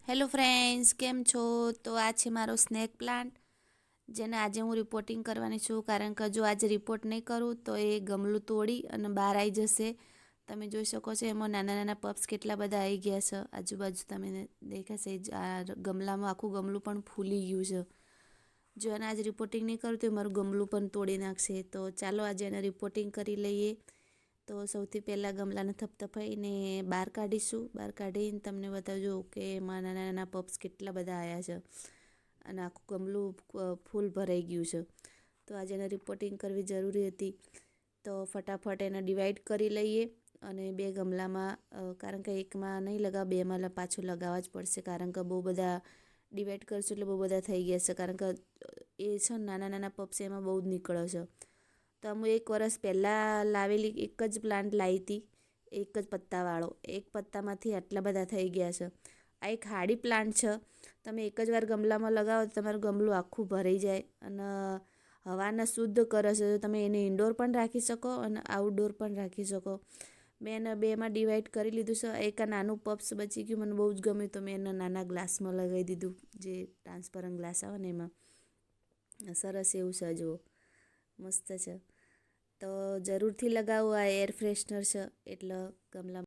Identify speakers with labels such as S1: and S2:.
S1: Hello friends, કેમ છો? તો આ છે મારો સ્નેક પ્લાન્ટ, જેને આજે હું રિપોર્ટિંગ કરવાની છું. કારણ કે જો આજે રિપોર્ટ નહીં કરું તો એ ગમલું તોડી અને બહાર આવી જશે. તમે જોઈ શકો છો એમાં નાના નાના પપ્સ કેટલા બધા આવી ગયા છે. આજુબાજુ તમને દેખાશે આ ગમલામાં આખું ગમલું પણ ફૂલી ગયું છે. જો એને આજે રિપોર્ટિંગ નહીં કરું તો મારું ગમલું પણ તોડી નાખશે. તો ચાલો આજે એને રિપોર્ટિંગ કરી લઈએ. તો સૌથી પહેલાં ગમલાને થપથપાઈને બહાર કાઢીશું. બહાર કાઢીને તમને બતાવજો કે એમાં નાના નાના પપ્સ કેટલા બધા આવ્યા છે અને આખું ગમલું ફૂલ ભરાઈ ગયું છે. તો આજે એને રિપોર્ટિંગ કરવી જરૂરી હતી. તો ફટાફટ એને ડિવાઈડ કરી લઈએ અને બે ગમલામાં, કારણ કે એકમાં નહીં લગાવ, બેમાં પાછું લગાવવા જ પડશે. કારણ કે બહુ બધા ડિવાઈડ કરશું એટલે બહુ બધા થઈ ગયા છે. કારણ કે એ છે ને નાના નાના પપ્સ એમાં બહુ જ નીકળે છે. તો હું 1 વર્ષ પહેલાં લાવેલી એક જ પ્લાન્ટ લાવી હતી, એક જ પત્તાવાળો. એક પત્તામાંથી આટલા બધા થઈ ગયા છે. આ એક હાડી પ્લાન્ટ છે. તમે એક જ વાર ગમલામાં લગાવો તો તમારું ગમલું આખું ભરાઈ જાય અને હવાને શુદ્ધ કરે છે. તમે એને ઇન્ડોર પણ રાખી શકો અને આઉટડોર પણ રાખી શકો. મેં એને બેમાં ડિવાઈડ કરી લીધું છે. એક આ નાનું પપ્સ બચી ગયું, મને બહુ જ ગમ્યું, તો મેં એને નાના ગ્લાસમાં લગાવી દીધું, જે ટ્રાન્સપરન્ટ ગ્લાસ આવે ને એમાં. સરસ એવું છે, જુઓ, મસ્ત છે. તો જરૂરથી લગાવો. આ એર ફ્રેશનર છે એટલે ગમલામાં